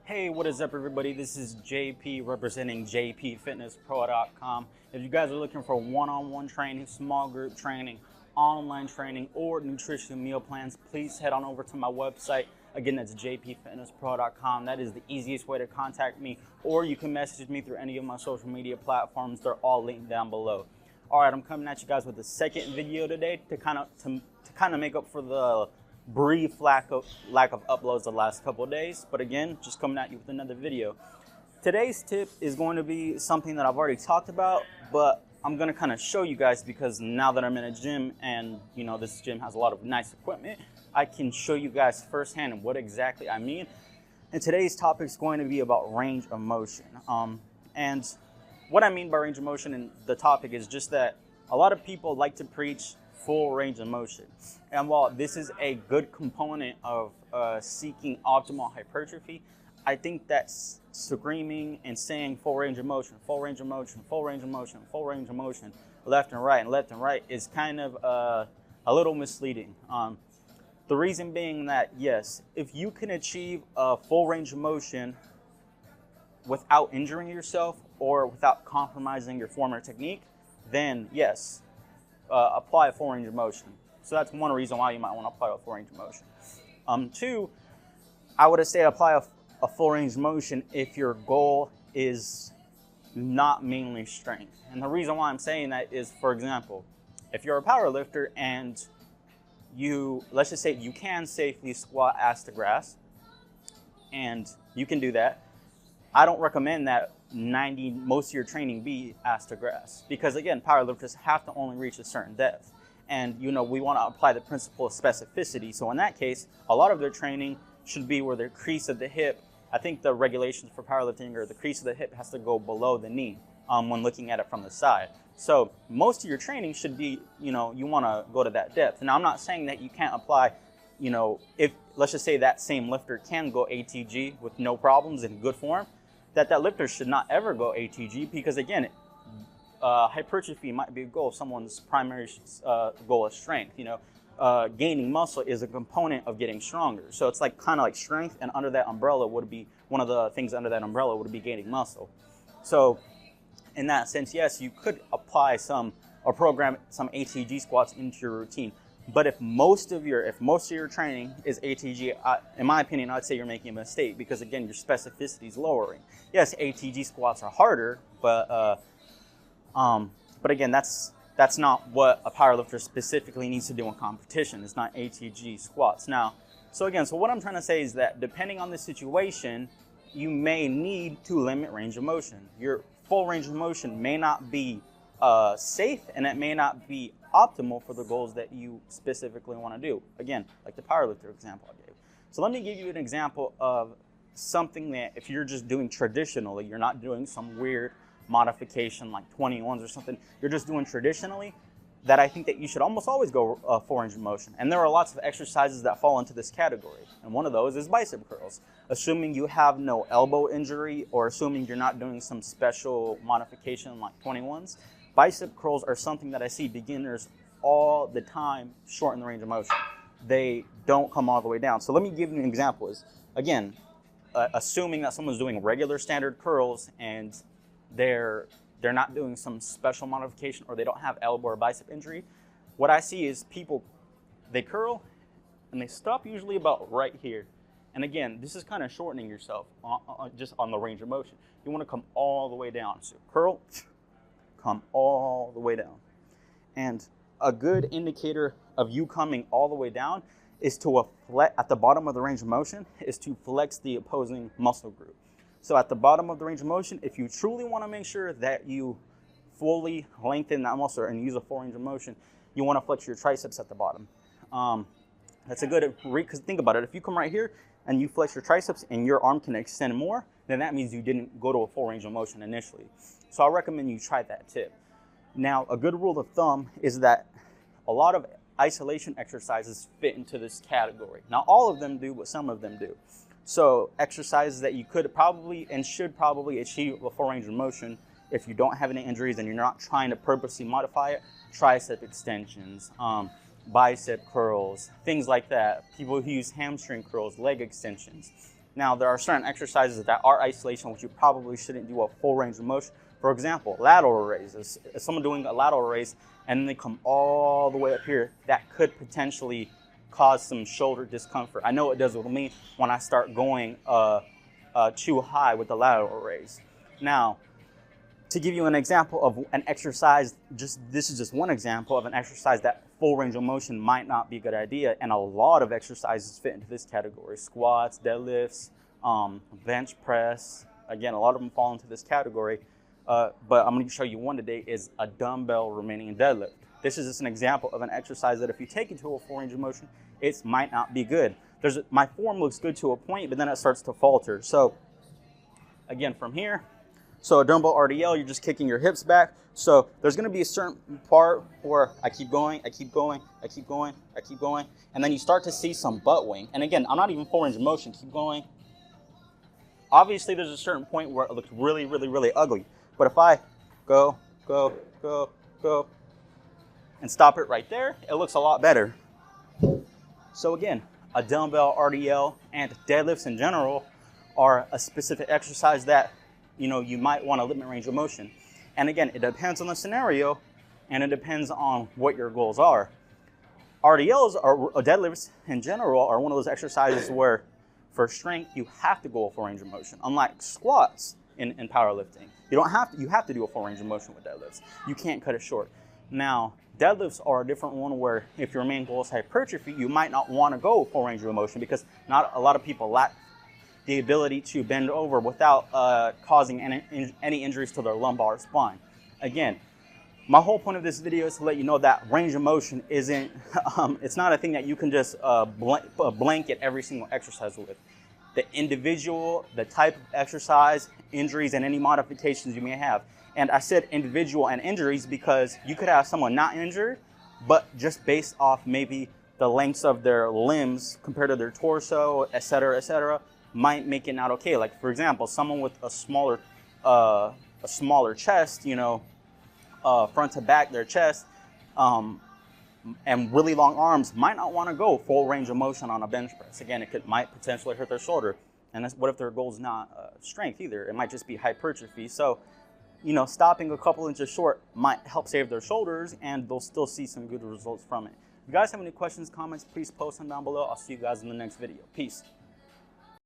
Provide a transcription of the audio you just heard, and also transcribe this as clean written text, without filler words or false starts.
Hey, what is up, everybody? This is JP representing jpfitnesspro.com. If you guys are looking for one-on-one training, small group training, online training, or nutrition meal plans, please head on over to my website. Again, that's jpfitnesspro.com. That is the easiest way to contact me, or you can message me through any of my social media platforms. They're all linked down below. All right, I'm coming at you guys with the second video today to kind of make up for the brief lack of uploads the last couple of days. But again, just coming at you with another video. Today's tip is going to be something that I've already talked about, but I'm going to kind of show you guys because now that I'm in a gym and this gym has a lot of nice equipment, I can show you guys firsthand what exactly I mean. And today's topic is going to be about range of motion. And what I mean by range of motion, and the topic is just that a lot of people like to preach full range of motion. And while this is a good component of seeking optimal hypertrophy, I think that screaming and saying full range of motion, full range of motion, full range of motion, full range of motion, left and right is kind of a little misleading. The reason being that, yes, if you can achieve a full range of motion without injuring yourself or without compromising your form or technique, then yes, apply a full range of motion. So that's one reason why you might want to apply a full range of motion. Two, I would say apply a full range of motion if your goal is not mainly strength. And the reason why I'm saying that is, for example, if you're a power lifter and let's just say you can safely squat ass to grass, and you can do that, I don't recommend that most of your training be ass to grass, because again, powerlifters have to only reach a certain depth, and we want to apply the principle of specificity. So in that case, a lot of their training should be where their crease of the hip, I think the regulations for powerlifting are the crease of the hip has to go below the knee when looking at it from the side. So most of your training should be, you want to go to that depth. Now I'm not saying that you can't apply, if let's just say that same lifter can go ATG with no problems in good form, that lifter should not ever go ATG, because again, hypertrophy might be a goal if someone's primary goal is strength. Gaining muscle is a component of getting stronger. So it's kind of like strength, and under that umbrella would be, one of the things under that umbrella would be gaining muscle. So in that sense, yes, you could apply or program some ATG squats into your routine. But if most of your training is ATG, in my opinion, I'd say you're making a mistake, because again, your specificity is lowering. Yes, ATG squats are harder, but again, that's not what a powerlifter specifically needs to do in competition. It's not ATG squats. So what I'm trying to say is that depending on the situation, you may need to limit range of motion. Your full range of motion may not be safe, and it may not be optimal for the goals that you specifically want to do. Again, like the powerlifter example I gave. So let me give you an example of something that if you're just doing traditionally, you're not doing some weird modification like 21s or something, you're just doing traditionally, that I think that you should almost always go full range of motion. And there are lots of exercises that fall into this category. And one of those is bicep curls. Assuming you have no elbow injury, or assuming you're not doing some special modification like 21s, bicep curls are something that I see beginners all the time shorten the range of motion. They don't come all the way down. So let me give you an example. Again, assuming that someone's doing regular standard curls and they're not doing some special modification, or they don't have elbow or bicep injury, what I see is people, they curl and they stop usually about right here. And again, this is kind of shortening yourself just on the range of motion. You want to come all the way down. So curl, come all the way down. And a good indicator of you coming all the way down is to at the bottom of the range of motion is to flex the opposing muscle group. So at the bottom of the range of motion, if you truly want to make sure that you fully lengthen that muscle and use a full range of motion, you want to flex your triceps at the bottom. That's a good, because think about it, if you come right here and you flex your triceps and your arm can extend more, then that means you didn't go to a full range of motion initially. So I recommend you try that tip. Now, a good rule of thumb is that a lot of isolation exercises fit into this category. Now, all of them do, but some of them do. So exercises that you could probably and should probably achieve a full range of motion if you don't have any injuries and you're not trying to purposely modify it: tricep extensions, bicep curls, things like that. People who use hamstring curls, leg extensions. Now, there are certain exercises that are isolation, which you probably shouldn't do a full range of motion. For example, lateral raises. If someone doing a lateral raise and then they come all the way up here, that could potentially cause some shoulder discomfort. I know it does with me when I start going too high with the lateral raise. Now, to give you an example of an exercise, this is just one example of an exercise that full range of motion might not be a good idea, and a lot of exercises fit into this category. Squats, deadlifts, bench press. Again, a lot of them fall into this category, but I'm going to show you one today is a dumbbell remaining deadlift. This is just an example of an exercise that if you take it to a full range of motion, it might not be good. My form looks good to a point, but then it starts to falter. So again, from here, so a dumbbell RDL, you're just kicking your hips back. So there's going to be a certain part where I keep going, I keep going, I keep going, I keep going, and then you start to see some butt wing. And again, I'm not even full range of motion, keep going. Obviously, there's a certain point where it looks really, really, really ugly. But if I go, go, go, go, and stop it right there, it looks a lot better. So again, a dumbbell RDL and deadlifts in general are a specific exercise that you might want to limit range of motion. And again, it depends on the scenario and it depends on what your goals are. RDLs or deadlifts in general are one of those exercises where for strength, you have to go a full range of motion. Unlike squats in powerlifting, you have to do a full range of motion with deadlifts. You can't cut it short. Now, deadlifts are a different one where if your main goal is hypertrophy, you might not want to go full range of motion because not a lot of people lack the ability to bend over without causing any injuries to their lumbar spine. Again, my whole point of this video is to let you know that range of motion isn't, it's not a thing that you can just blanket every single exercise with. The individual, the type of exercise, injuries, and any modifications you may have. And I said individual and injuries because you could have someone not injured, but just based off maybe the lengths of their limbs compared to their torso, et cetera, might make it not okay. Like for example, someone with a smaller chest, front to back, their chest, and really long arms might not want to go full range of motion on a bench press. Again, might potentially hurt their shoulder. And what if their goal is not strength either? It might just be hypertrophy. So, stopping a couple inches short might help save their shoulders, and they'll still see some good results from it. If you guys have any questions, comments, please post them down below. I'll see you guys in the next video. Peace.